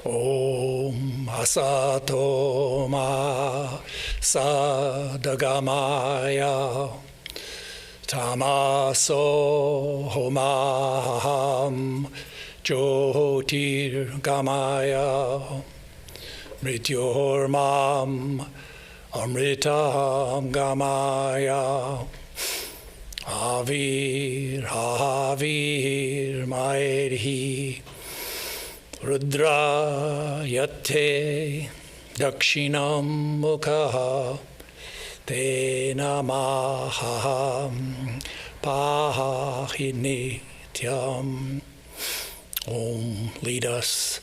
Om Asato Ma Sadagamaya Tamaso Homaham Jyotirgamaya Mrityormam Amritam Gamaya Avir Avir Maedhi Rudra Yate Dakshinam Mukha Te Namaham Pahi Nityam. Om, lead us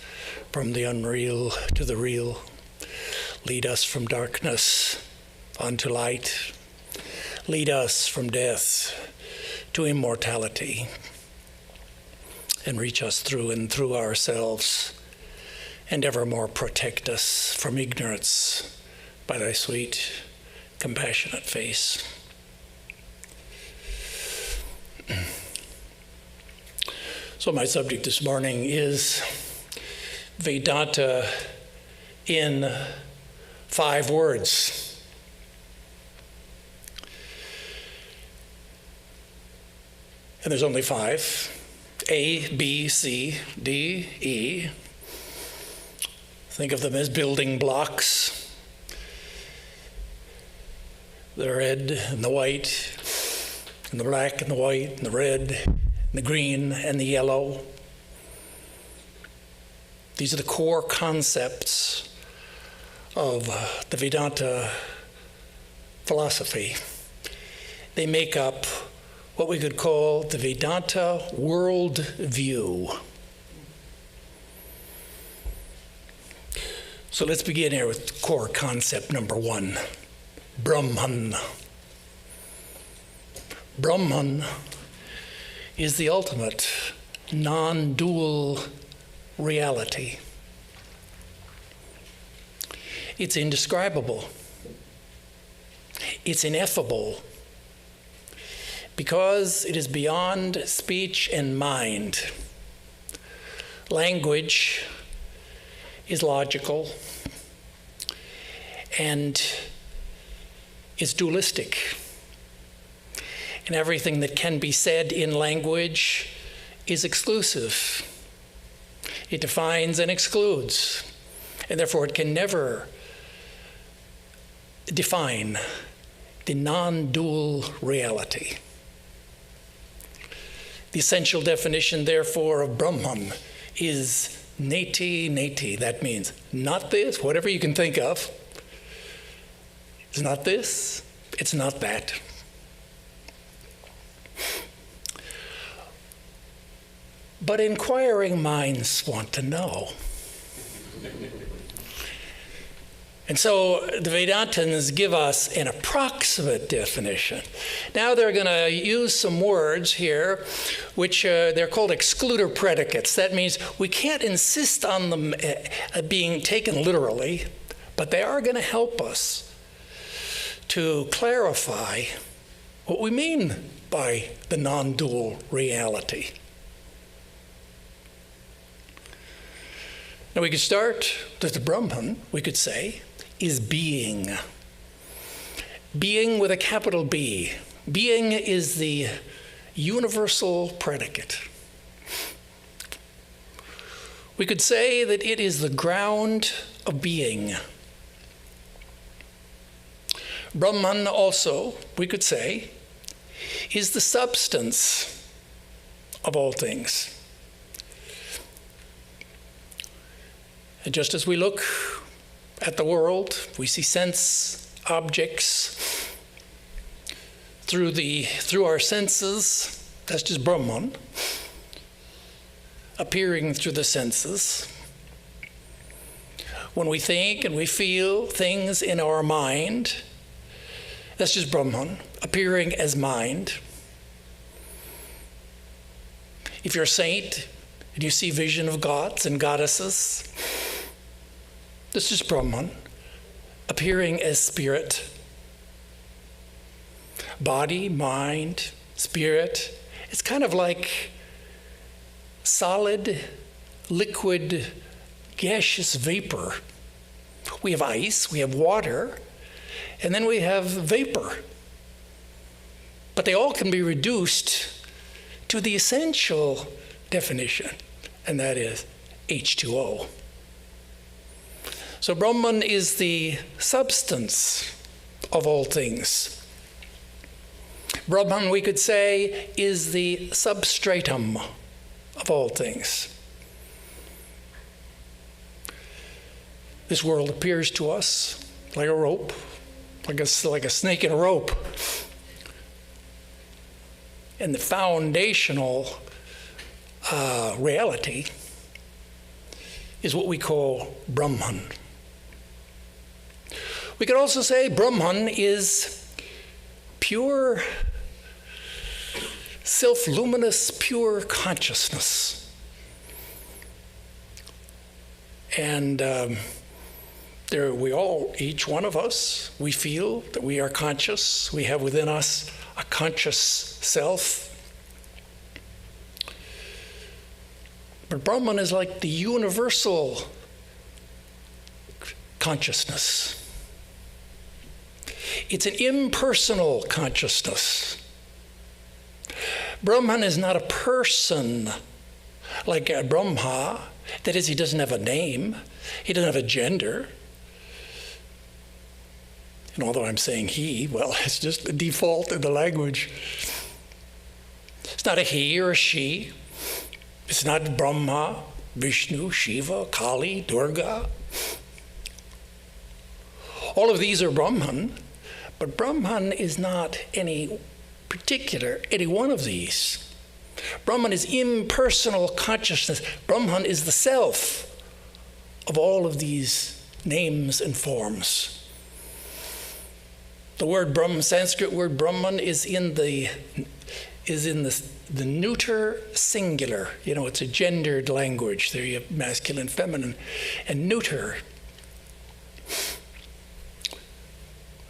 from the unreal to the real. Lead us from darkness unto light. Lead us from death to immortality. And reach us through and through ourselves, and evermore protect us from ignorance by thy sweet, compassionate face. So my subject this morning is Vedanta in 5 words. And there's only 5. A, B, C, D, E. Think of them as building blocks. The red and the white, and the black and the white, and the red, and the green, and the yellow. These are the core concepts of the Vedanta philosophy. They make up what we could call the Vedanta world view. So let's begin here with core concept number 1, Brahman. Brahman is the ultimate non-dual reality. It's indescribable. It's ineffable, because it is beyond speech and mind. Language is logical and is dualistic. And everything that can be said in language is exclusive. It defines and excludes, and therefore it can never define the non-dual reality. The essential definition, therefore, of Brahman is neti neti. That means not this, whatever you can think of. It's not this, it's not that. But inquiring minds want to know. And so the Vedantins give us an approximate definition. Now they're going to use some words here, which they're called excluder predicates. That means we can't insist on them being taken literally, but they are going to help us to clarify what we mean by the non-dual reality. Now we could start with the Brahman, we could say, is being. Being with a capital B. Being is the universal predicate. We could say that it is the ground of being. Brahman also, we could say, is the substance of all things. And just as we look at the world, we see sense objects through our senses. That's just Brahman appearing through the senses. When we think and we feel things in our mind, that's just Brahman appearing as mind. If you're a saint and you see vision of gods and goddesses, this is Brahman appearing as spirit. Body, mind, spirit. It's kind of like solid, liquid gaseous vapor. We have ice, we have water, and then we have vapor. But they all can be reduced to the essential definition, and that is H2O. So Brahman is the substance of all things. Brahman, we could say, is the substratum of all things. This world appears to us like a rope, like a snake in a rope. And the foundational reality is what we call Brahman. We could also say Brahman is pure, self-luminous, pure consciousness. And each one of us, we feel that we are conscious. We have within us a conscious self. But Brahman is like the universal consciousness. It's an impersonal consciousness. Brahman is not a person like Brahma. That is, he doesn't have a name. He doesn't have a gender. And although I'm saying he, well, it's just a default in the language. It's not a he or a she. It's not Brahma, Vishnu, Shiva, Kali, Durga. All of these are Brahman, but Brahman is not any one of these. Brahman is impersonal consciousness. Brahman is the self of all of these names and forms. The word Brahman, Sanskrit word Brahman, is in the neuter singular. You know, it's a gendered language. There you have masculine, feminine, and neuter.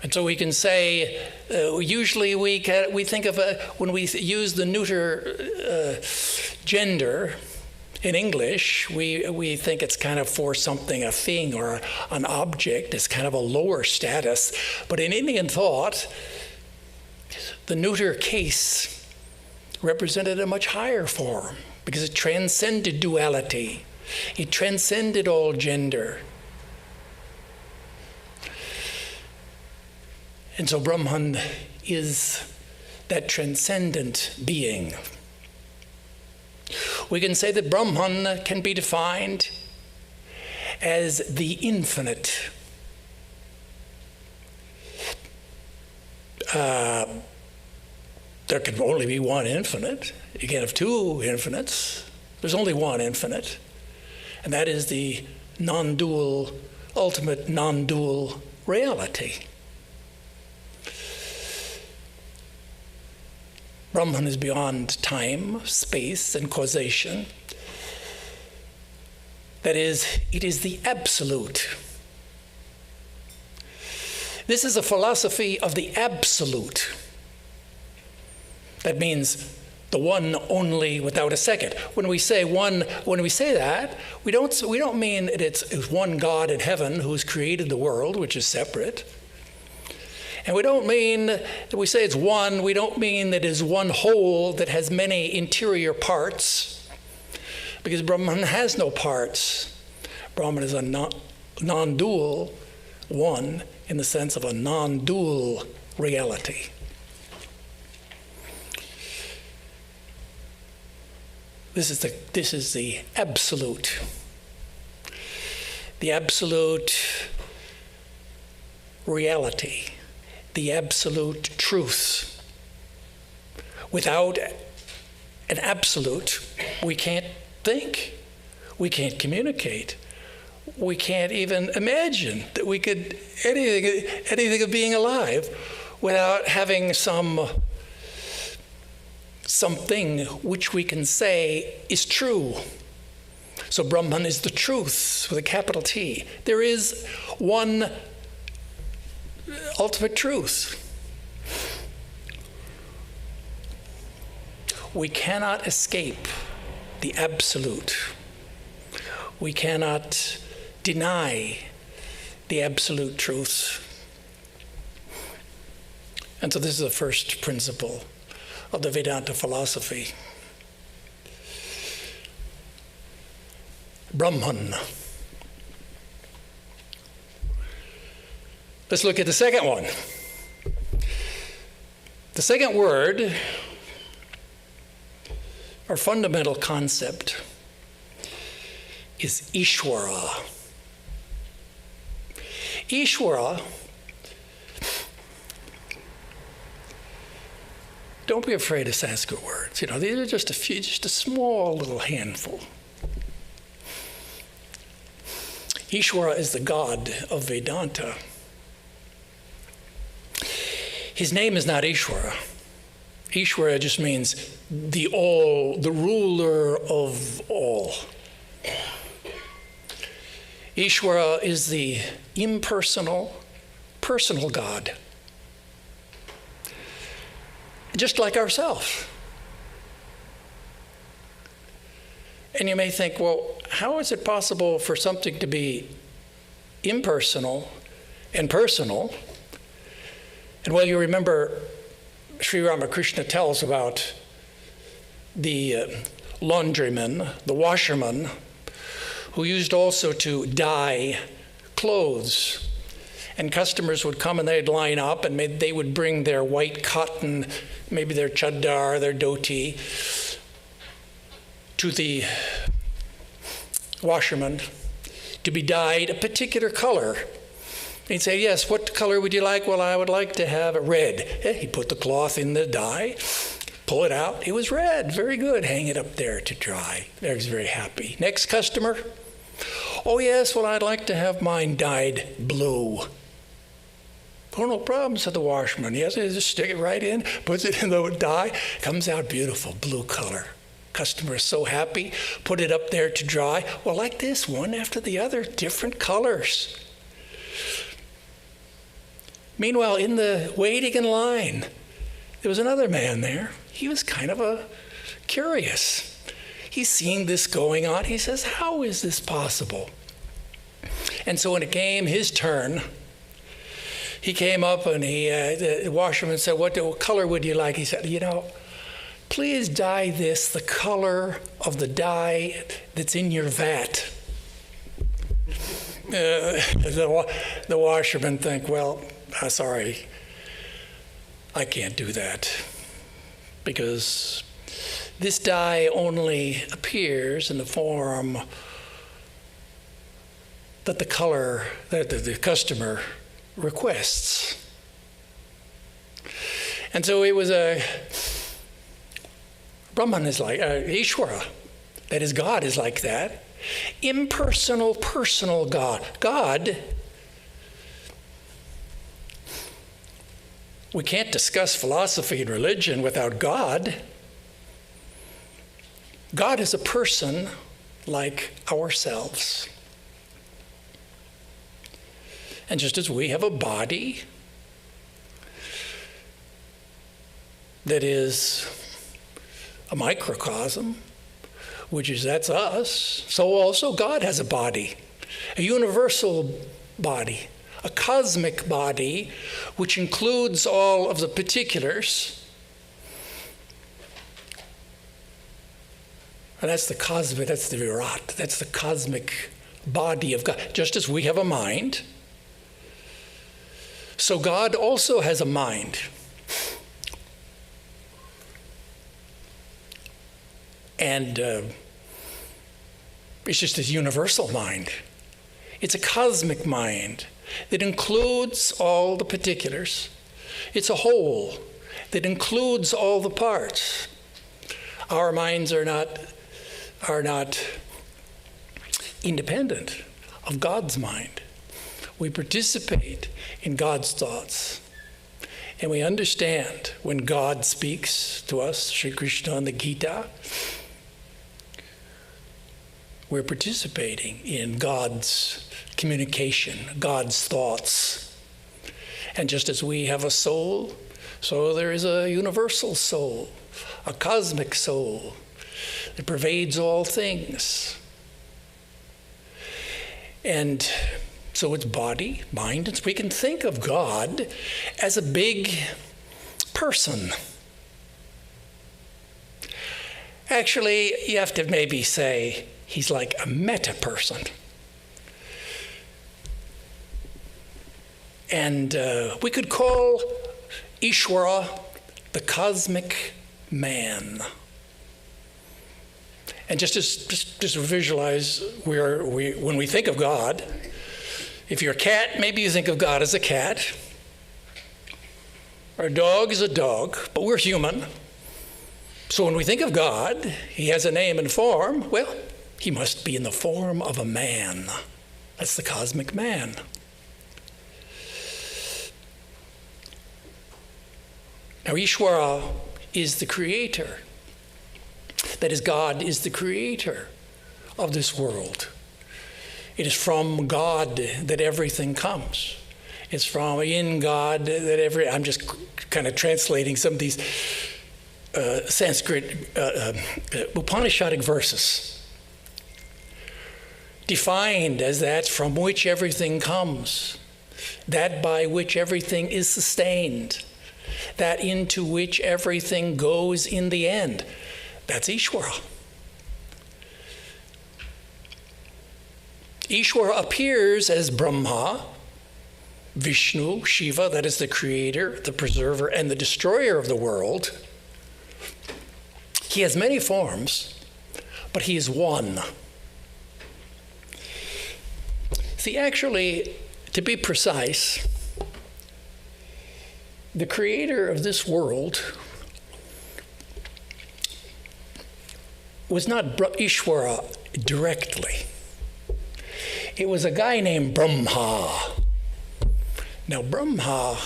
And so we can say, usually we think of when we use the neuter gender in English, we think it's kind of for something, a thing or an object. It's kind of a lower status. But in Indian thought, the neuter case represented a much higher form because it transcended duality. It transcended all gender. And so Brahman is that transcendent being. We can say that Brahman can be defined as the infinite. There can only be one infinite. You can't have two infinites. There's only one infinite. And that is the non-dual, ultimate non-dual reality. Brahman is beyond time, space, and causation. That is, it is the absolute. This is a philosophy of the absolute. That means the one only without a second. When we say that, we don't mean that it's one God in heaven who's created the world, which is separate. And we don't mean that we say it's one, we don't mean that it is one whole that has many interior parts, because Brahman has no parts. Brahman is a non-dual one in the sense of a non-dual reality. This is the absolute. The absolute reality. The absolute truth. Without an absolute, we can't think. We can't communicate. We can't even imagine that we could anything of being alive without having something which we can say is true. So Brahman is the truth with a capital T. There is one ultimate truth. We cannot escape the absolute. we cannot deny the absolute truth. And so this is the first principle of the Vedanta philosophy. Brahman. Let's look at the second one. The second word, our fundamental concept, is Ishvara. Ishvara, don't be afraid of Sanskrit words. You know, these are just a small little handful. Ishvara is the god of Vedanta. His name is not Ishvara. Ishvara just means the ruler of all. Ishvara is the impersonal, personal God. Just like ourselves. And you may think, well, how is it possible for something to be impersonal and personal? And well, you remember Sri Ramakrishna tells about the laundryman, the washerman, who used also to dye clothes. And customers would come and they'd line up and they would bring their white cotton, maybe their chadar, their dhoti, to the washerman to be dyed a particular color. He'd say, yes, what color would you like? Well, I would like to have it red. He'd put the cloth in the dye, pull it out. It was red. Very good. Hang it up there to dry. He was very happy. Next customer. Oh, yes, well, I'd like to have mine dyed blue. Oh, no problem, said the washerman. Yes, just stick it right in, puts it in the dye, comes out beautiful, blue color. Customer is so happy, put it up there to dry. Well, like this, one after the other, different colors. Meanwhile, in the waiting in line, there was another man there. He was kind of curious. He's seeing this going on. He says, how is this possible? And so when it came his turn, he came up and the washerman said, what color would you like? He said, please dye this the color of the dye that's in your vat. The washerman think, well, sorry, I can't do that because this dye only appears in the form that the color that the customer requests. And so it was Brahman is like, Ishvara, that is, God is like that. Impersonal, personal God. God, we can't discuss philosophy and religion without God. God is a person like ourselves. And just as we have a body that is a microcosm, that's us, so also God has a body, a universal body, a cosmic body, which includes all of the particulars. And that's the cosmic, that's the virat, that's the cosmic body of God. Just as we have a mind, so God also has a mind. And it's just his universal mind. It's a cosmic mind that includes all the particulars. It's a whole that includes all the parts. Our minds are not independent of God's mind. We participate in God's thoughts. And we understand when God speaks to us, Sri Krishna in the Gita, we're participating in God's communication, God's thoughts. And just as we have a soul, so there is a universal soul, a cosmic soul that pervades all things. And so it's body, mind, and we can think of God as a big person. Actually, you have to maybe say he's like a meta person. And we could call Ishvara the cosmic man. And just visualize when we think of God, if you're a cat, maybe you think of God as a cat. Or a dog is a dog, but we're human. So when we think of God, he has a name and form. Well, he must be in the form of a man. That's the cosmic man. Now, Ishvara is the creator. That is, God is the creator of this world. It is from God that everything comes. It's from in God that I'm just kind of translating some of these Sanskrit Upanishadic verses. Defined as that from which everything comes, that by which everything is sustained, that into which everything goes in the end. That's Ishvara. Ishvara appears as Brahma, Vishnu, Shiva, that is the creator, the preserver, and the destroyer of the world. He has many forms, but he is one. See, actually, to be precise, the creator of this world was not Ishvara directly. It was a guy named Brahma. Now, Brahma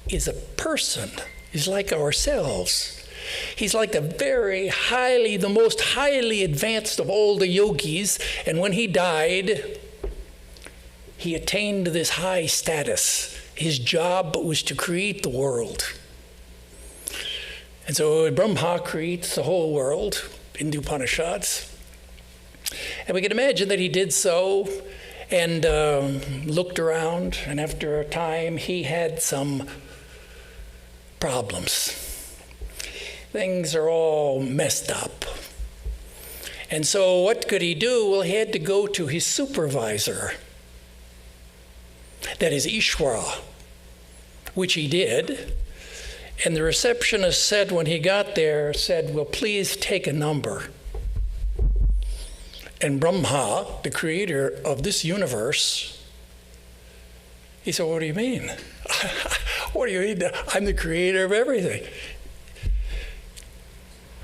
is a person. He's like ourselves. He's like the most highly advanced of all the yogis. And when he died, he attained this high status. His job was to create the world. And so Brahma creates the whole world in the Upanishads. And we can imagine that he did so and looked around, and after a time he had some problems. Things are all messed up. And so what could he do? Well, he had to go to his supervisor. That is Ishvara, which he did. And the receptionist said when he got there, well, please take a number. And Brahma, the creator of this universe, he said, what do you mean? What do you mean? I'm the creator of everything.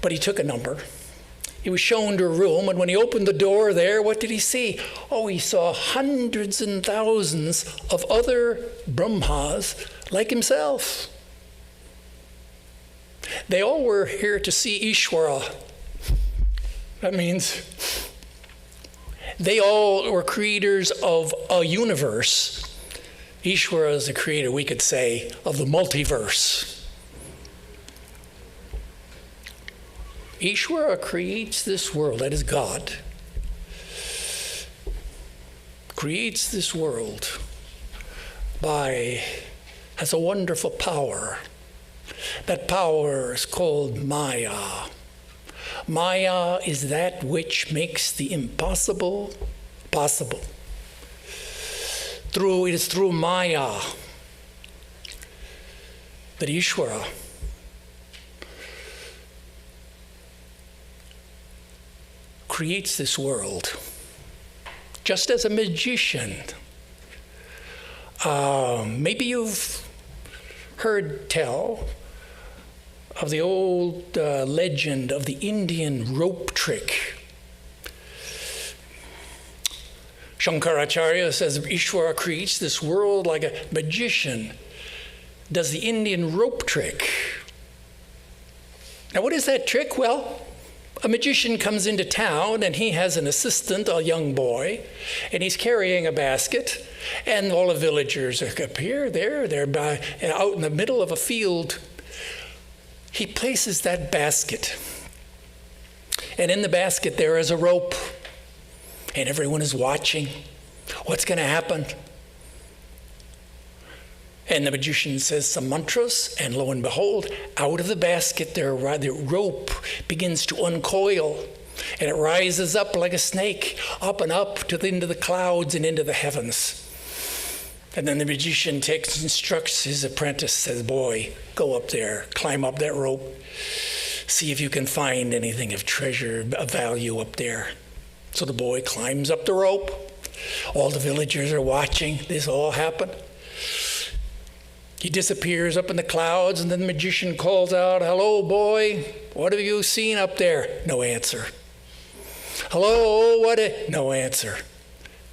But he took a number. He was shown to a room, and when he opened the door there, what did he see? Oh, he saw hundreds and thousands of other Brahmas like himself. They all were here to see Ishvara. That means they all were creators of a universe. Ishvara is the creator, we could say, of the multiverse. Ishvara creates this world, that is God, creates this world has a wonderful power. That power is called Maya. Maya is that which makes the impossible possible. It is through Maya that Ishvara creates this world. Just as a magician. Maybe you've heard tell of the old legend of the Indian rope trick. Shankaracharya says Ishvara creates this world like a magician does the Indian rope trick. Now, what is that trick? Well, a magician comes into town and he has an assistant, a young boy, and he's carrying a basket, and all the villagers appear there. They're out in the middle of a field. He places that basket, and in the basket there is a rope, and everyone is watching. What's going to happen? And the magician says some mantras, and lo and behold, out of the basket the rope begins to uncoil, and it rises up like a snake, up and up into the clouds and into the heavens. And then the magician instructs his apprentice, says, boy, go up there, climb up that rope, see if you can find anything of treasure, of value up there. So the boy climbs up the rope. All the villagers are watching this all happen. He disappears up in the clouds, and then the magician calls out, hello, boy, what have you seen up there? No answer. Hello, no answer.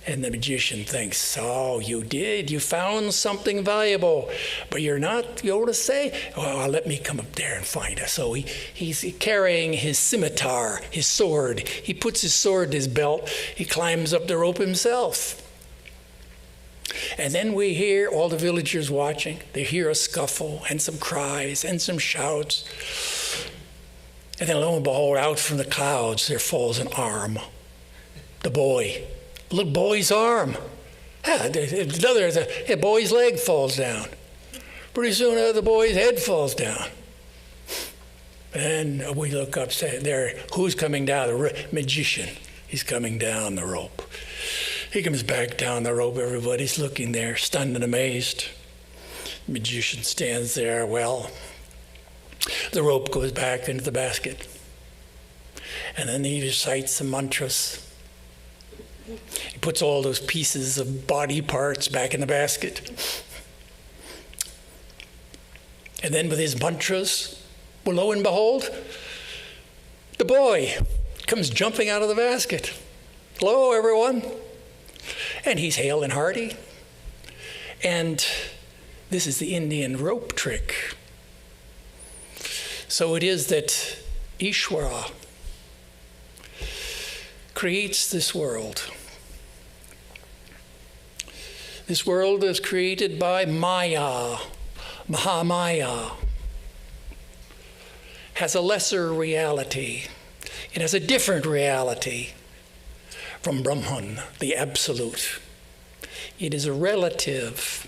And the magician thinks, oh, you did. You found something valuable, but you're not able to say, well, let me come up there and find it. So he's carrying his scimitar, his sword. He puts his sword in his belt. He climbs up the rope himself. And then we hear all the villagers watching. They hear a scuffle and some cries and some shouts. And then lo and behold, out from the clouds, there falls an arm. The boy. Little boy's arm. The boy's leg falls down. Pretty soon the boy's head falls down. And we look up, say, there, who's coming down? The magician. He's coming down the rope. He comes back down the rope. Everybody's looking there, stunned and amazed. The magician stands there. Well, the rope goes back into the basket. And then he recites some mantras. He puts all those pieces of body parts back in the basket. And then with his mantras, well, lo and behold, the boy comes jumping out of the basket. Hello, everyone. And he's hale and hearty. And this is the Indian rope trick. So it is that Ishvara creates this world. This world is created by Maya, Mahamaya. Has a lesser reality. It has a different reality from Brahman, the absolute. It is a relative,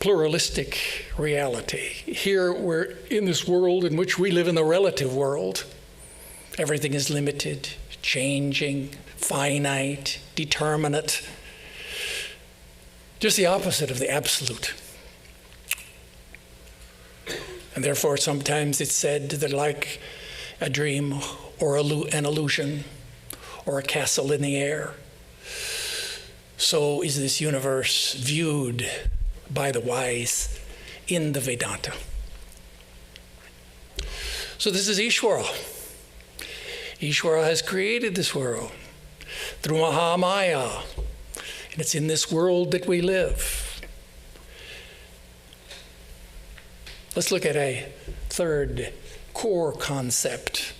pluralistic reality. Here we're in this world in which we live in the relative world. Everything is limited, changing, finite, determinate. Just the opposite of the absolute. And therefore, sometimes it's said that like a dream or an illusion or a castle in the air, so is this universe viewed by the wise in the Vedanta. So this is Ishvara. Ishvara has created this world through Mahamaya, and it's in this world that we live. Let's look at a third core concept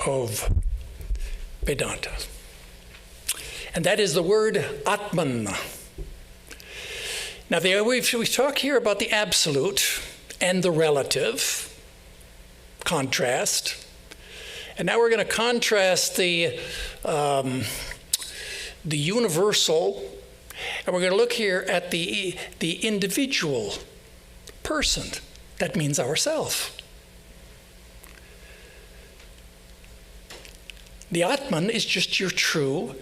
of Vedanta, and that is the word Atman. Now, we talk here about the absolute and the relative contrast, and now we're going to contrast the universal, and we're going to look here at the individual person. That means ourself. The Atman is just your true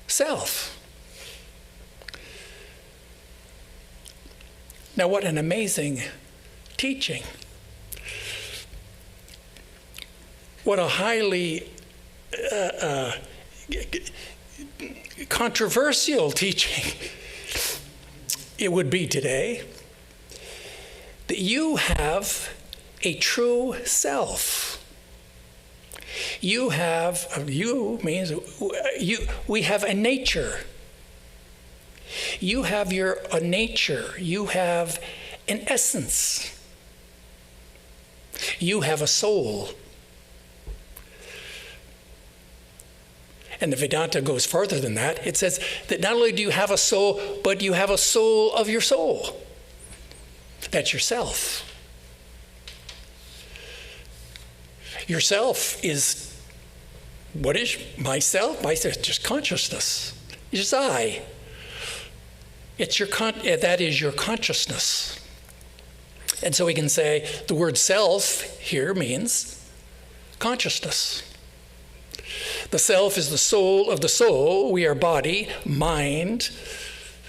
self. Now, what an amazing teaching. What a highly controversial teaching it would be today, that you have a true self. You means we have a nature. You have a nature. You have an essence. You have a soul. And the Vedanta goes further than that. It says that not only do you have a soul, but you have a soul of your soul. That's yourself. Yourself is What is myself? Myself, just consciousness. It's just I. It's that is your consciousness. And so we can say the word self here means consciousness. The self is the soul of the soul. We are body, mind,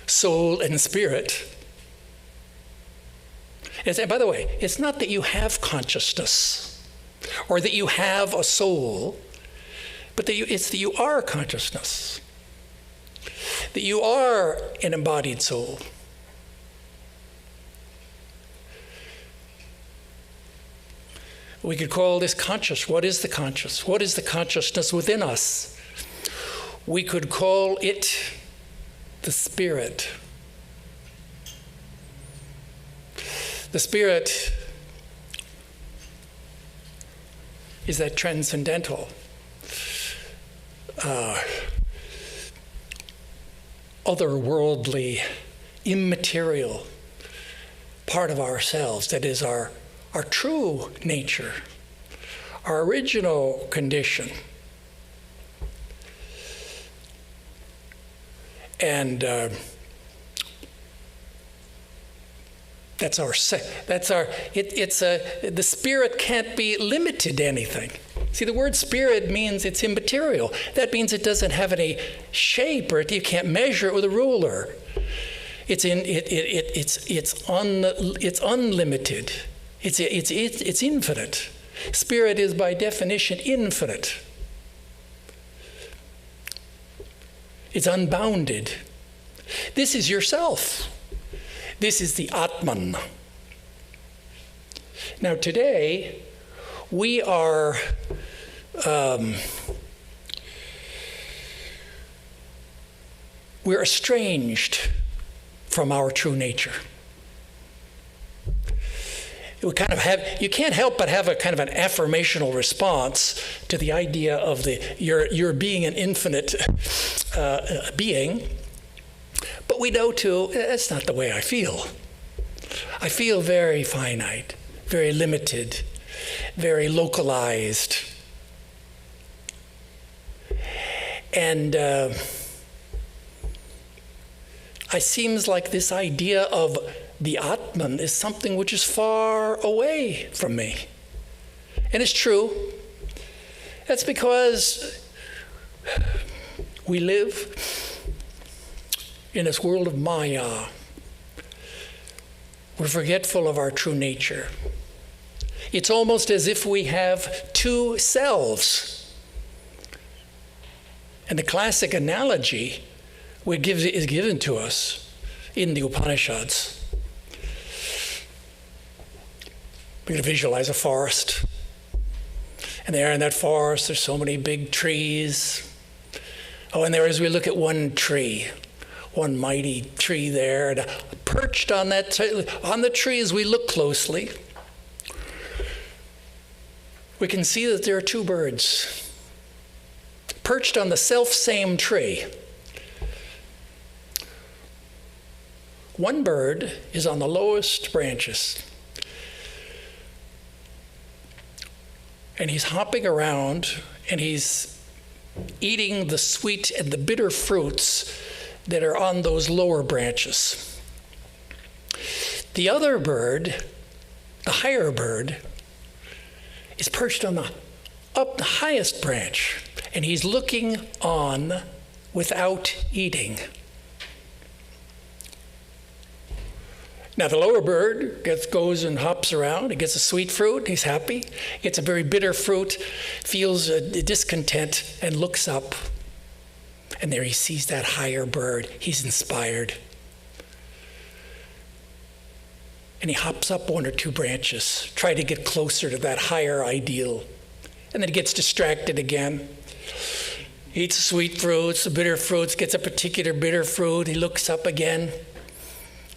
soul, and spirit. And by the way, it's not that you have consciousness or that you have a soul, but it's that you are consciousness, that you are an embodied soul. We could call this conscious. What is the conscious? What is the consciousness within us? We could call it the spirit. The spirit is that transcendental, otherworldly, immaterial part of ourselves that is our true nature, our original condition. And the spirit can't be limited to anything. See, the word spirit means it's immaterial. That means it doesn't have any shape, or you can't measure it with a ruler. It's unlimited. It's infinite. Spirit is by definition infinite. It's unbounded. This is yourself. This is the Atman. Now today, we are we're estranged from our true nature. We kind of you can't help but have a kind of an affirmational response to the idea of your being an infinite being. But we know too, that's not the way I feel. I feel very finite, very limited, very localized. And it seems like this idea of the Atman is something which is far away from me. And it's true. That's because we live in this world of Maya. We're forgetful of our true nature. It's almost as if we have two selves. And the classic analogy is given to us in the Upanishads. We're going to visualize a forest. And there in that forest, there's so many big trees. Oh, and there as we look at one tree, one mighty tree there, and perched on the tree as we look closely, we can see that there are two birds perched on the self-same tree. One bird is on the lowest branches, and he's hopping around, and he's eating the sweet and the bitter fruits that are on those lower branches. The other bird, the higher bird, is perched on the highest branch, and he's looking on without eating. Now the lower bird goes and hops around. He gets a sweet fruit, he's happy. Gets a very bitter fruit, feels discontent, and looks up. And there he sees that higher bird. He's inspired. And he hops up one or two branches, try to get closer to that higher ideal. And then he gets distracted again. He eats the sweet fruits, the bitter fruits, gets a particular bitter fruit. He looks up again.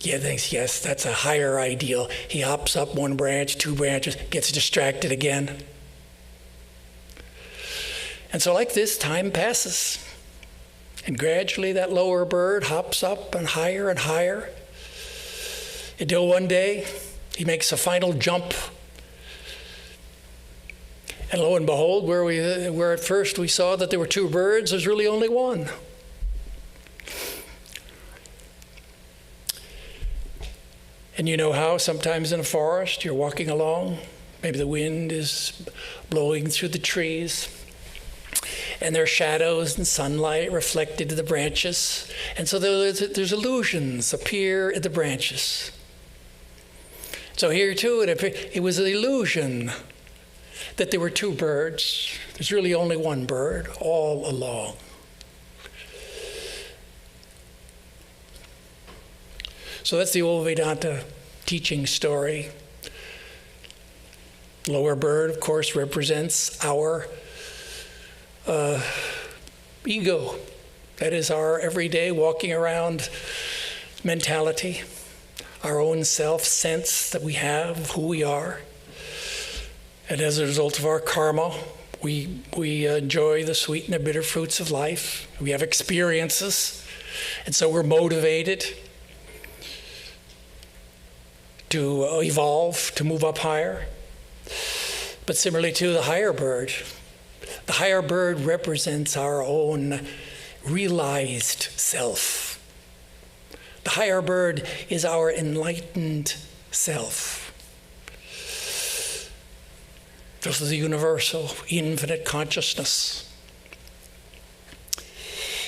Yeah, thinks, yes, that's a higher ideal. He hops up one branch, two branches, gets distracted again. And so like this, time passes. And gradually that lower bird hops up and higher and higher. Until one day, he makes a final jump. And lo and behold, where at first we saw that there were two birds, there's really only one. And you know how sometimes in a forest you're walking along, maybe the wind is blowing through the trees, and there are shadows and sunlight reflected in the branches. And so there's illusions appear in the branches. So here too, it was an illusion that there were two birds. There's really only one bird all along. So that's the old Vedanta teaching story. Lower bird, of course, represents our ego. That is our everyday walking around mentality, our own self sense that we have, who we are. And as a result of our karma, we enjoy the sweet and the bitter fruits of life. We have experiences, and so we're motivated to evolve, to move up higher. But similarly to the higher bird represents our own realized self. The higher bird is our enlightened self. This is the universal, infinite consciousness.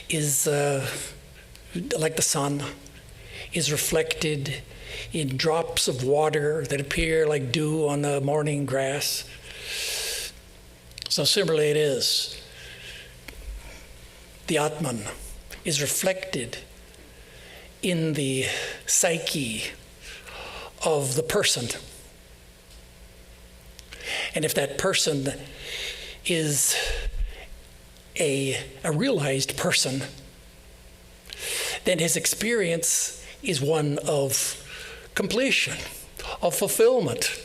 Is like the sun, is reflected in drops of water that appear like dew on the morning grass. So similarly it is. The Atman is reflected in the psyche of the person. And if that person is a realized person, then his experience is one of completion, of fulfillment.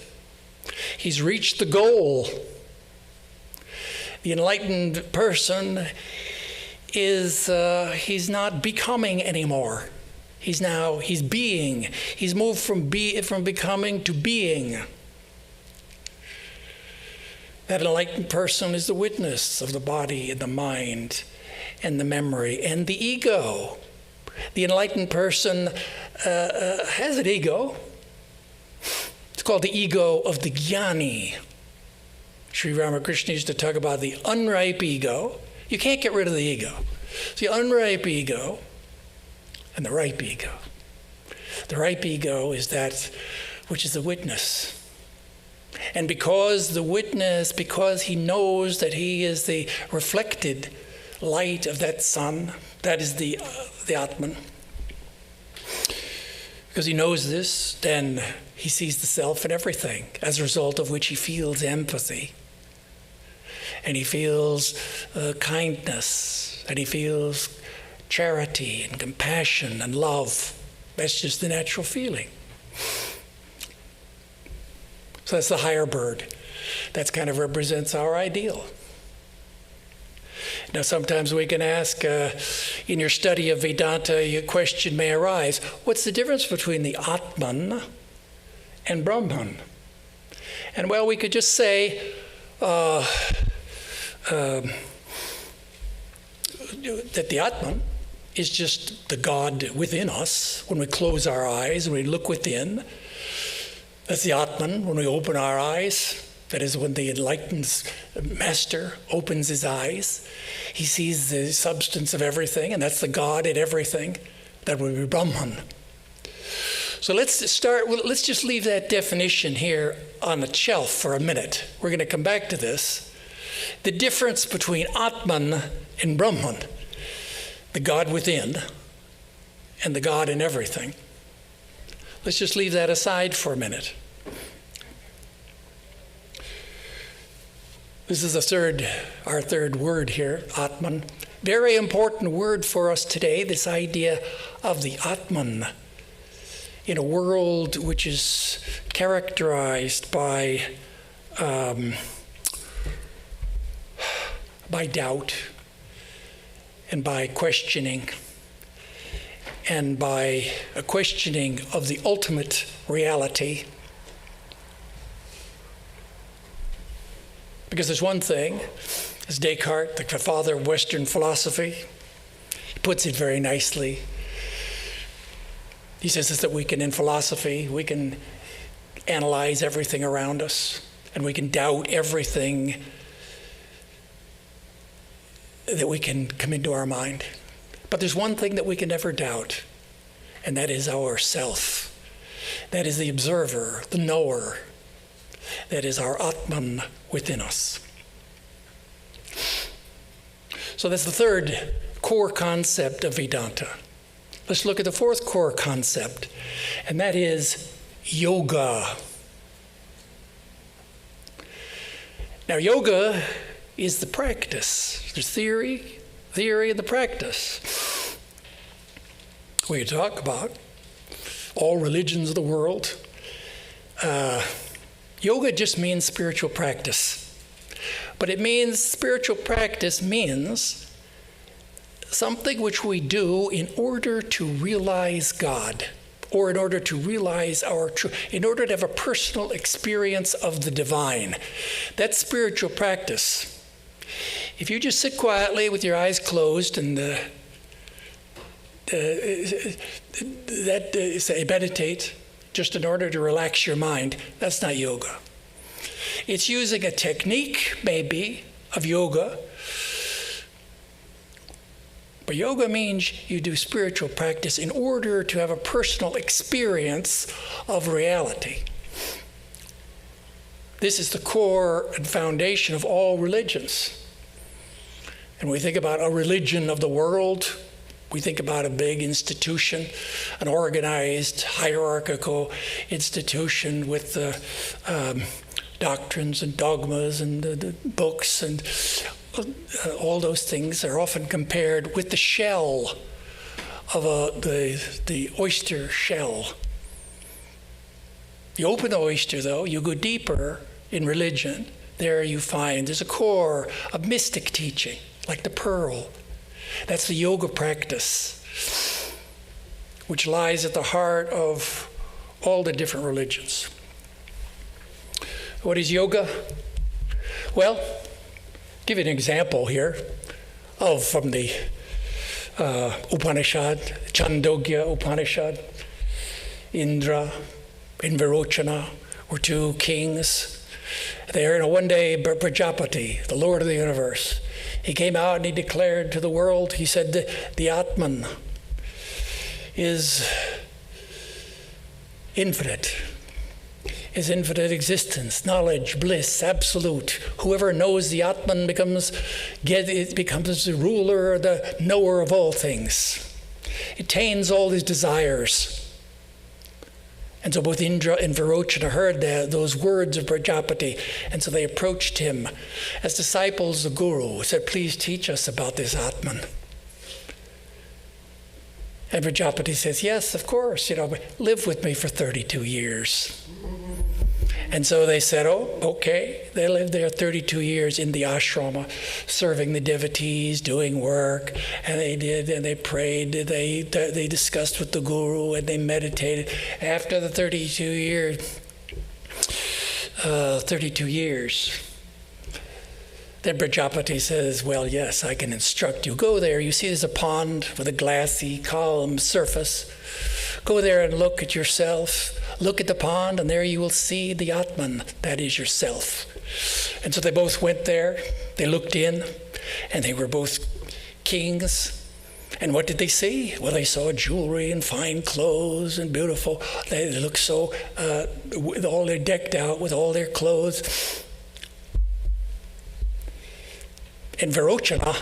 He's reached the goal. The enlightened person is, he's not becoming anymore. He's being. He's moved from becoming to being. That enlightened person is the witness of the body and the mind and the memory and the ego. The enlightened person has an ego. It's called the ego of the jnani. Sri Ramakrishna used to talk about the unripe ego. You can't get rid of the ego. It's the unripe ego and the ripe ego. The ripe ego is that which is the witness. And because he knows that he is the reflected light of that sun, that is the Atman. Because he knows this, then he sees the self in everything, as a result of which he feels empathy. And he feels kindness, and he feels charity and compassion and love. That's just the natural feeling. So that's the higher bird. That kind of represents our ideal. Now, sometimes we can ask, in your study of Vedanta, a question may arise, what's the difference between the Atman and Brahman? And well, we could just say that the Atman is just the God within us. When we close our eyes and we look within, that's the Atman. When we open our eyes, that is when the enlightened master opens his eyes, he sees the substance of everything, and that's the God in everything. That would be Brahman. So let's just leave that definition here on the shelf for a minute. We're going to come back to this. The difference between Atman and Brahman, the God within and the God in everything. Let's just leave that aside for a minute. This is our third word here, Atman. Very important word for us today, this idea of the Atman in a world which is characterized by doubt and by questioning and by a questioning of the ultimate reality. Because there's one thing, as Descartes, the father of Western philosophy, he puts it very nicely. He says that in philosophy, we can analyze everything around us, and we can doubt everything that we can come into our mind. But there's one thing that we can never doubt, and that is our self. That is the observer, the knower. That is our Atman within us. So that's the third core concept of Vedanta. Let's look at the fourth core concept, and that is yoga. Now, yoga is the practice. There's theory, and the practice. We talk about all religions of the world. Yoga just means spiritual practice. But it means spiritual practice means something which we do in order to realize God, or in order to realize our truth, in order to have a personal experience of the divine. That's spiritual practice. If you just sit quietly with your eyes closed and say meditate just in order to relax your mind, that's not yoga. It's using a technique, maybe, of yoga. But yoga means you do spiritual practice in order to have a personal experience of reality. This is the core and foundation of all religions. And we think about a religion of the world. We think about a big institution, an organized, hierarchical institution with the doctrines and dogmas and the books, and all those things are often compared with the shell of the oyster shell. You open the oyster, though, you go deeper in religion. There you find there's a core of mystic teaching, like the pearl. That's the yoga practice, which lies at the heart of all the different religions. What is yoga? Well, give you an example here from the Upanishad, Chandogya Upanishad. Indra and Virochana were two kings. There, one day, Prajapati, the Lord of the universe, he came out and he declared to the world, he said, the Atman is infinite. Is infinite existence, knowledge, bliss, absolute. Whoever knows the Atman becomes the ruler, the knower of all things. It attains all his desires. And so both Indra and Virochana heard those words of Prajapati, and so they approached him as disciples of Guru, said, please teach us about this Atman. And Prajapati says, yes, of course, live with me for 32 years. And so they said, oh, okay. They lived there 32 years in the ashrama, serving the devotees, doing work. And they did, and they prayed, they discussed with the Guru, and they meditated. After the 32 years, then Prajapati says, well, yes, I can instruct you. Go there. You see there's a pond with a glassy, calm surface. Go there and look at yourself. Look at the pond, and there you will see the Atman, that is yourself. And so they both went there, they looked in, and they were both kings. And what did they see? Well, they saw jewelry and fine clothes and beautiful. They looked so, with all their decked out with all their clothes. And Virochana,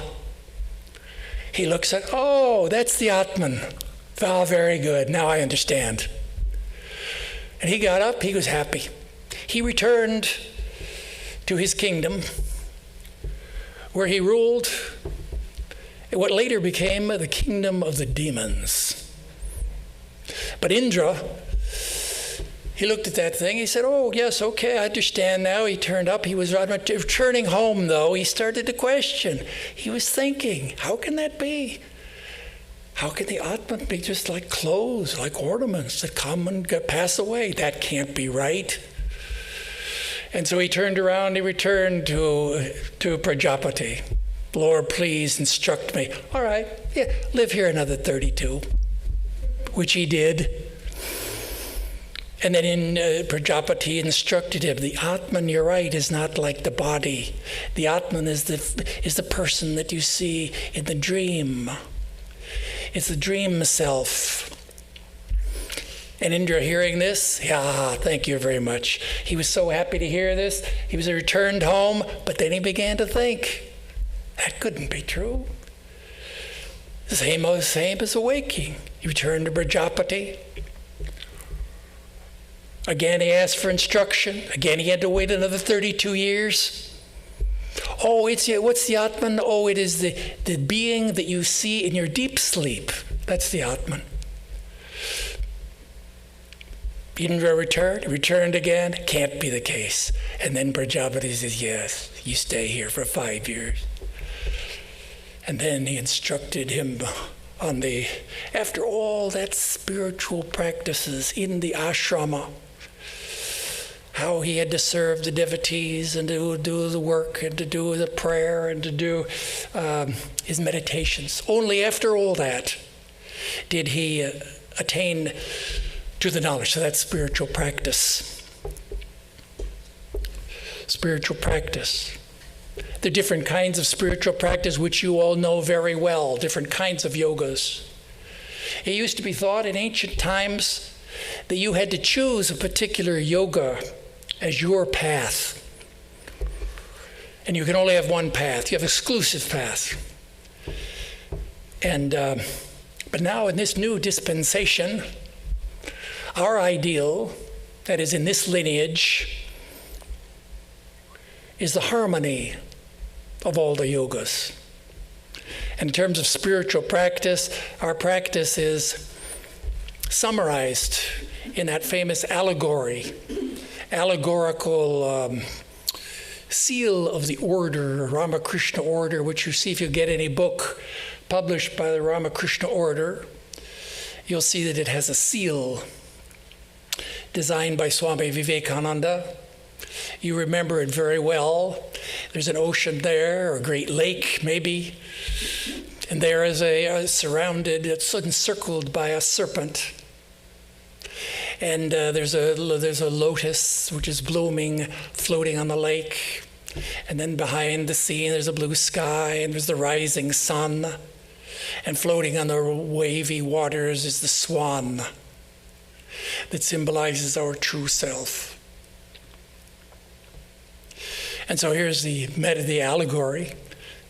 he looks at, oh, that's the Atman. Oh, very good, now I understand. And he got up, he was happy. He returned to his kingdom, where he ruled what later became the kingdom of the demons. But Indra, he looked at that thing, he said, oh, yes, okay, I understand now. He turned up, he was returning home, though. He started to question. He was thinking, how can that be? How can the Atman be just like clothes, like ornaments that come and pass away? That can't be right. And so he turned around, he returned to Prajapati. Lord, please instruct me. All right, yeah, live here another 32, which he did. And then Prajapati instructed him, the Atman, you're right, is not like the body. The Atman is the person that you see in the dream. It's the dream self. And Indra, hearing this, thank you very much. He was so happy to hear this. He was returned home, but then he began to think, that couldn't be true. The same as awaking. He returned to Prajapati. Again, he asked for instruction. Again, he had to wait another 32 years. Oh, what's the Atman? Oh, it is the being that you see in your deep sleep. That's the Atman. Indra returned again. Can't be the case. And then Prajapati says, yes, you stay here for 5 years. And then he instructed him after all that spiritual practices in the ashrama, how he had to serve the devotees and to do the work and to do the prayer and to do his meditations. Only after all that did he attain to the knowledge. So that's spiritual practice. Spiritual practice. There are different kinds of spiritual practice which you all know very well, different kinds of yogas. It used to be thought in ancient times that you had to choose a particular yoga as your path. And you can only have one path. You have exclusive path. And but now in this new dispensation, our ideal, that is in this lineage, is the harmony of all the yogas. And in terms of spiritual practice, our practice is summarized in that famous allegorical seal of the order, Ramakrishna order, which you see if you get any book published by the Ramakrishna order, you'll see that it has a seal designed by Swami Vivekananda. You remember it very well. There's an ocean there, or a great lake maybe, and there is it's encircled by a serpent. And there's a lotus which is blooming, floating on the lake. And then behind the scene there's a blue sky, and there's the rising sun. And floating on the wavy waters is the swan that symbolizes our true self. And so here's the allegory.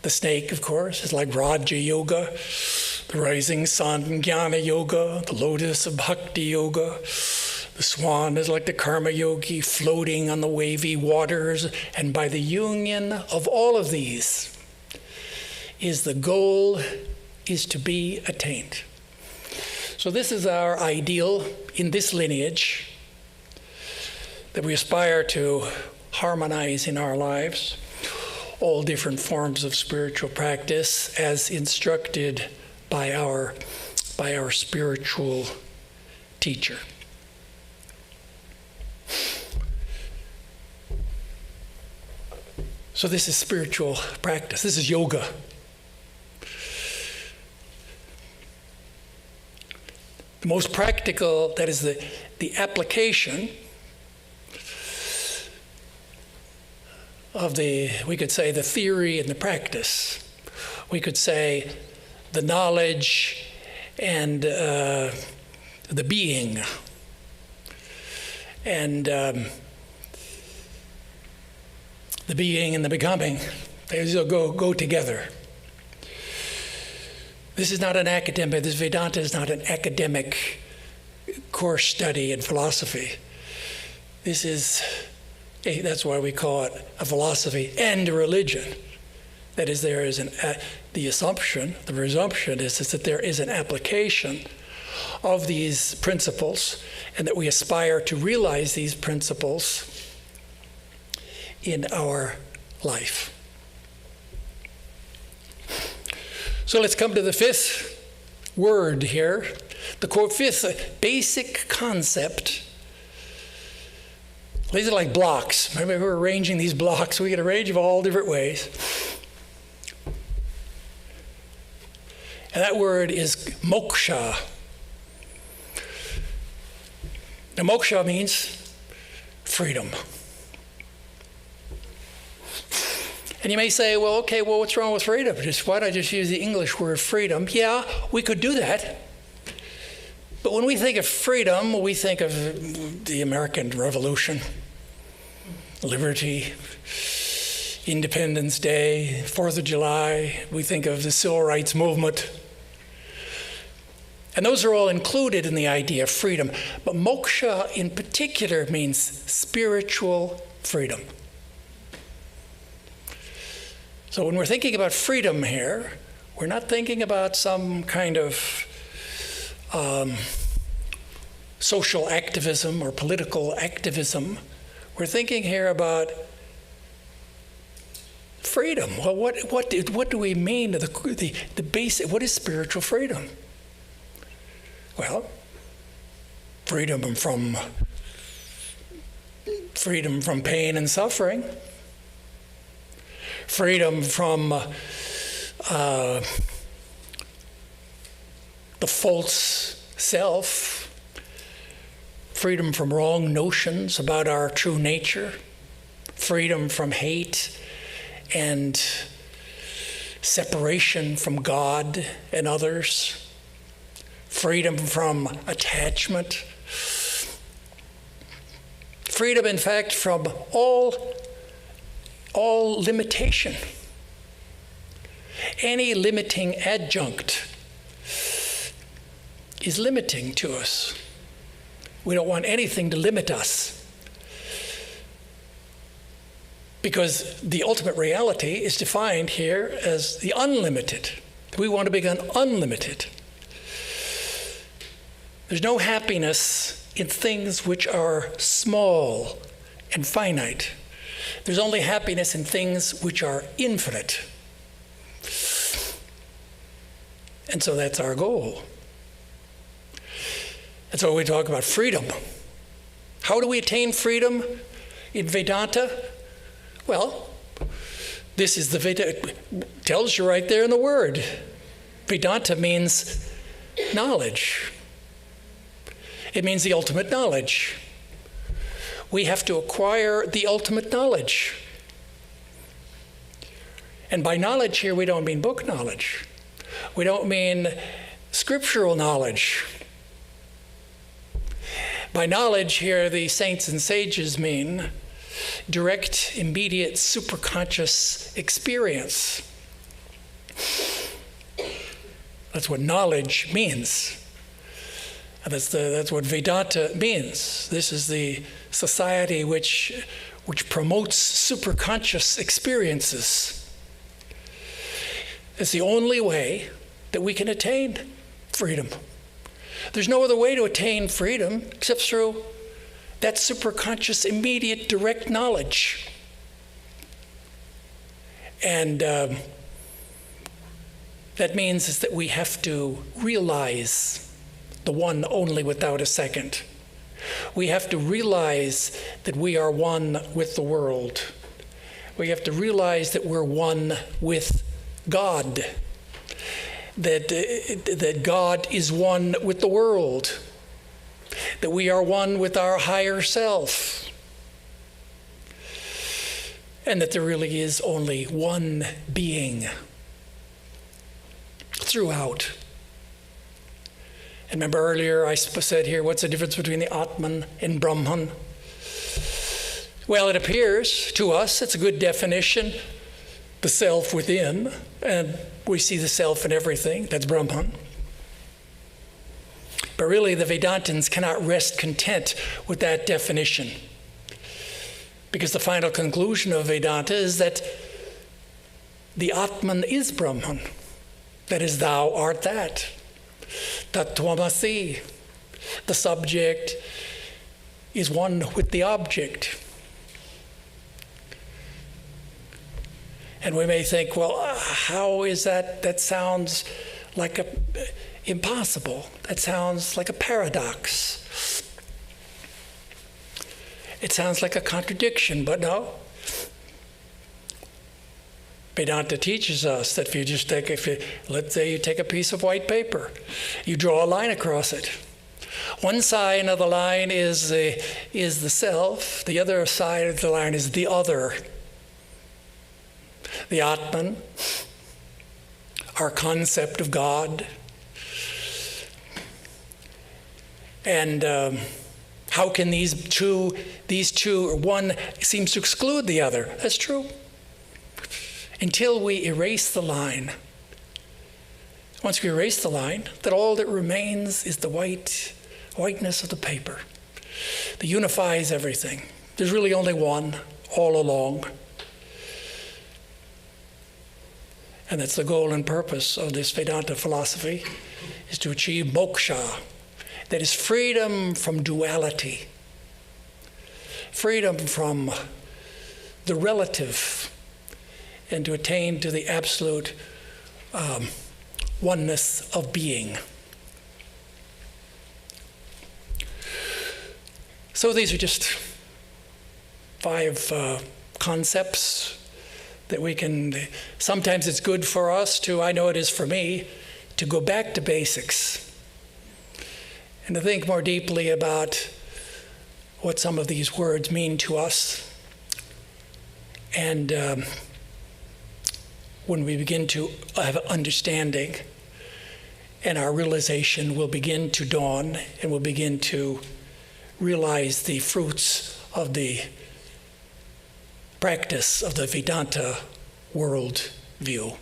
The snake, of course, is like Raja Yoga. The rising sun, Jnana Yoga. The lotus of Bhakti Yoga. The swan is like the Karma Yogi, floating on the wavy waters. And by the union of all of these, the goal is to be attained. So this is our ideal in this lineage, that we aspire to harmonize in our lives all different forms of spiritual practice as instructed by our spiritual teacher. So this is spiritual practice. This is yoga. The most practical, that is the application of we could say the theory and the practice. We could say the knowledge and the being. And the being and the becoming, they go together. This is not an academic, this Vedanta is not an academic course study in philosophy. That's why we call it a philosophy and a religion. That is, there is the resumption is that there is an application of these principles, and that we aspire to realize these principles in our life. So let's come to the fifth word here. The fifth basic concept, These are like blocks. Remember, we're arranging these blocks. We can arrange them all different ways. And that word is moksha. Now, moksha means freedom. And you may say, well, okay, well, what's wrong with freedom? Why don't I just use the English word freedom? Yeah, we could do that. But when we think of freedom, we think of the American Revolution, liberty, Independence Day, 4th of July. We think of the Civil Rights Movement. And those are all included in the idea of freedom. But moksha in particular means spiritual freedom. So when we're thinking about freedom here, we're not thinking about some kind of social activism or political activism. We're thinking here about freedom. Well, what do we mean? The basic. What is spiritual freedom? Well, freedom from pain and suffering. Freedom from the false self, freedom from wrong notions about our true nature, freedom from hate and separation from God and others, freedom from attachment, freedom, in fact, from all limitation. Any limiting adjunct is limiting to us. We don't want anything to limit us, because the ultimate reality is defined here as the unlimited. We want to become unlimited. There's no happiness in things which are small and finite. There's only happiness in things which are infinite. And so that's our goal. And so we talk about freedom. How do we attain freedom in Vedanta? Well, this is the Vedanta. Tells you right there in the word. Vedanta means knowledge. It means the ultimate knowledge. We have to acquire the ultimate knowledge. And by knowledge here, we don't mean book knowledge. We don't mean scriptural knowledge. By knowledge here, the saints and sages mean direct, immediate, superconscious experience. That's what knowledge means. And that's what Vedanta means. This is the society which promotes superconscious experiences. It's the only way that we can attain freedom. There's no other way to attain freedom except through that superconscious, immediate, direct knowledge. And that means is that we have to realize the one only without a second. We have to realize that we are one with the world. We have to realize that we're one with God. That God is one with the world. That we are one with our higher self. And that there really is only one being throughout. And remember earlier I said here, what's the difference between the Atman and Brahman? Well, it appears to us, it's a good definition, the self within, and we see the self in everything, that's Brahman. But really the Vedantins cannot rest content with that definition, because the final conclusion of Vedanta is that the Atman is Brahman, that is, thou art that. Tattvamasi, the subject is one with the object. And we may think, well, how is that? That sounds like impossible. That sounds like a paradox. It sounds like a contradiction, but no. Vedanta teaches us that let's say you take a piece of white paper, you draw a line across it. One side of the line is the self, the other side of the line is the other, the Atman, our concept of God. And how can these two, one seems to exclude the other? That's true. Until we erase the line. Once we erase the line, then all that remains is the whiteness of the paper that unifies everything. There's really only one all along. And that's the goal and purpose of this Vedanta philosophy, is to achieve moksha. That is freedom from duality, freedom from the relative, and to attain to the absolute oneness of being. So these are just 5 concepts that we can, sometimes it's good for us to, I know it is for me, to go back to basics and to think more deeply about what some of these words mean to us. And when we begin to have understanding, and our realization will begin to dawn, and we'll begin to realize the fruits of the practice of the Vedanta world view.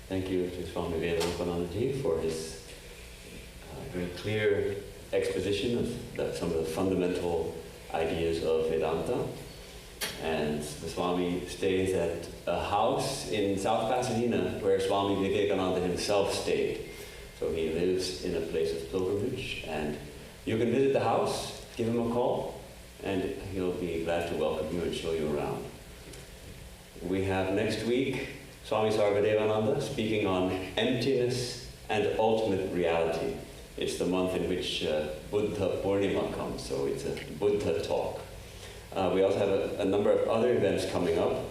Thank you to Swami Vedarupananda for his very clear exposition of some of the fundamental ideas of Vedanta. And the Swami stays at a house in South Pasadena where Swami Vivekananda himself stayed. So he lives in a place of pilgrimage, and you can visit the house, give him a call, and he'll be glad to welcome you and show you around. We have next week Swami Sarvadevananda speaking on emptiness and ultimate reality. It's the month in which Buddha Purnima comes, so it's a Buddha talk. We also have a number of other events coming up.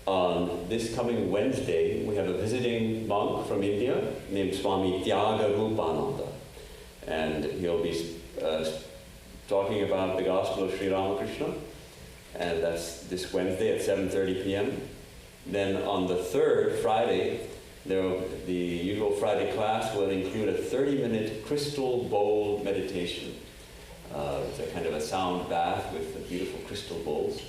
On this coming Wednesday, we have a visiting monk from India named Swami Vedarupananda, and he'll be talking about the Gospel of Sri Ramakrishna, and that's this Wednesday at 7:30 p.m. Then on the 3rd, Friday, the usual Friday class will include a 30-minute crystal bowl meditation. It's a kind of a sound bath with the beautiful crystal bowls.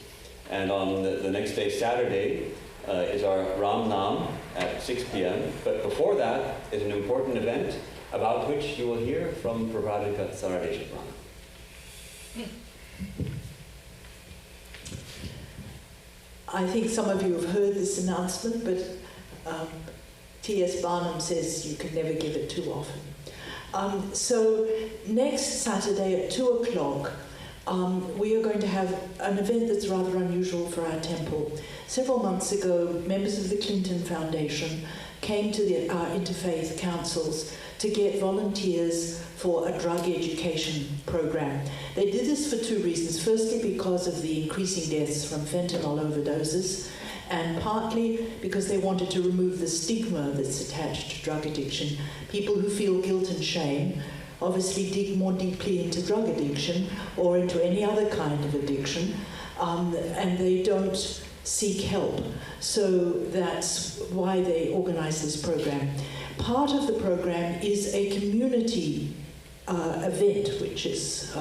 And on the next day, Saturday, is our Ram Nam at 6 p.m. But before that is an important event about which you will hear from Prabhadika Saradeshaprana. I think some of you have heard this announcement, but T.S. Barnum says you can never give it too often. So next Saturday at 2 o'clock, we are going to have an event that's rather unusual for our temple. Several months ago, members of the Clinton Foundation came to our interfaith councils to get volunteers for a drug education program. They did this for two reasons. Firstly, because of the increasing deaths from fentanyl overdoses, and partly because they wanted to remove the stigma that's attached to drug addiction. People who feel guilt and shame obviously dig more deeply into drug addiction or into any other kind of addiction, and they don't seek help. So that's why they organize this program. Part of the program is a community event, which is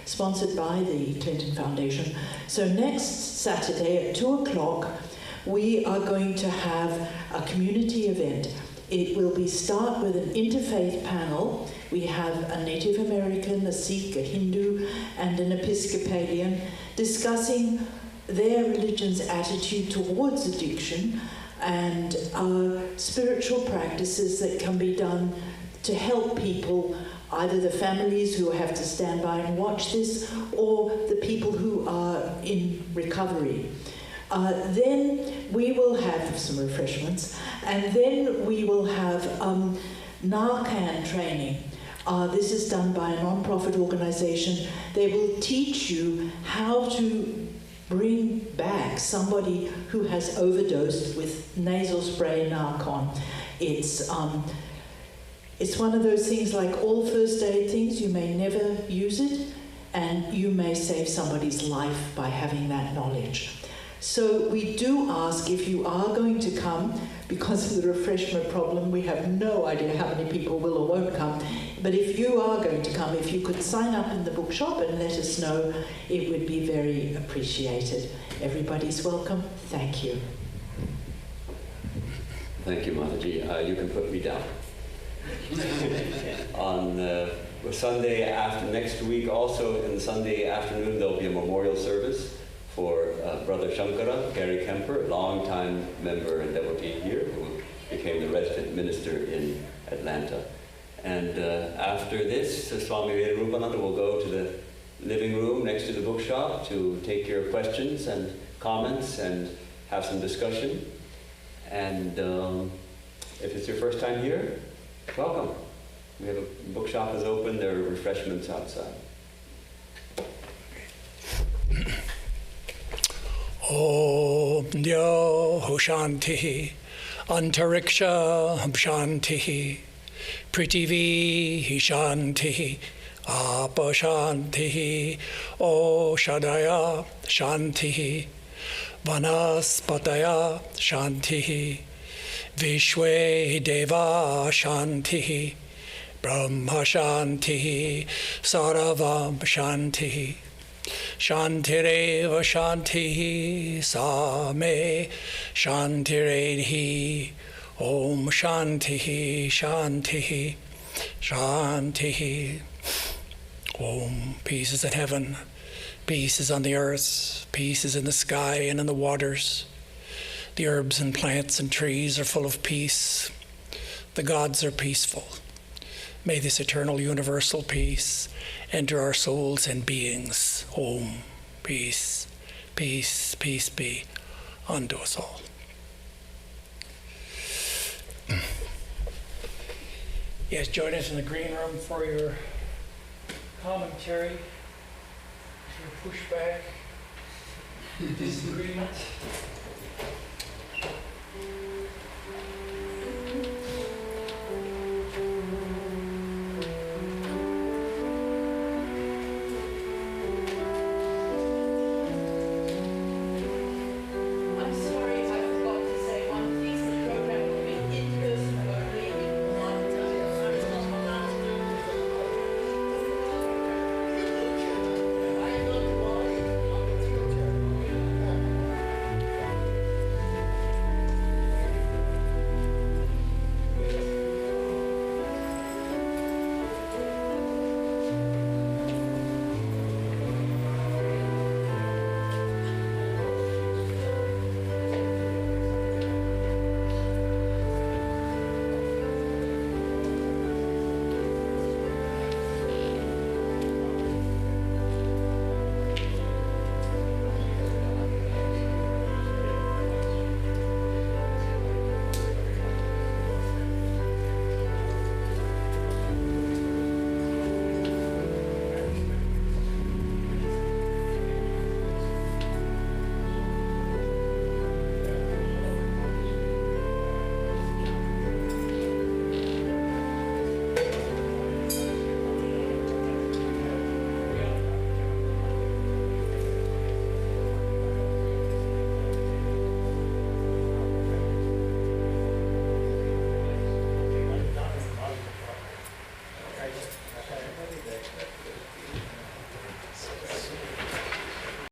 sponsored by the Clinton Foundation. So next Saturday at 2 o'clock, we are going to have a community event. It will start with an interfaith panel. We have a Native American, a Sikh, a Hindu, and an Episcopalian discussing their religion's attitude towards addiction and spiritual practices that can be done to help people, either the families who have to stand by and watch this, or the people who are in recovery. Then we will have some refreshments, and then we will have Narcan training. This is done by a non-profit organization. They will teach you how to bring back somebody who has overdosed with nasal spray Narcan. It's one of those things, like all first aid things, you may never use it, and you may save somebody's life by having that knowledge. So we do ask, if you are going to come, because of the refreshment problem, we have no idea how many people will or won't come, but if you are going to come, if you could sign up in the bookshop and let us know, it would be very appreciated. Everybody's welcome. Thank you. Thank you, Mataji. You can put me down. On Sunday after next week, also in the Sunday afternoon, there'll be a memorial service for Brother Shankara, Gary Kemper, a long-time member and devotee here, who became the resident minister in Atlanta. And after this, Swami Vedarupananda will go to the living room next to the bookshop to take your questions and comments and have some discussion. And if it's your first time here, welcome. We have a bookshop is open, there are refreshments outside. Om Dyo Shanti Antariksha Shanti Prithivi Shanti Apa Shanti Oshadaya Shanti Vanaspataya Shanti Vishwe Deva Shanti Brahma Shanti Saravam Shanti Shantireva Shanti Same Shantiredhi Om Shanti Shanti Shanti Om. Peace is in heaven, peace is on the earth, peace is in the sky and in the waters. The herbs and plants and trees are full of peace. The gods are peaceful. May this eternal universal peace enter our souls and beings. Om. Peace, peace, peace be unto us all. Yes, join us in the green room for your commentary, your pushback, disagreement.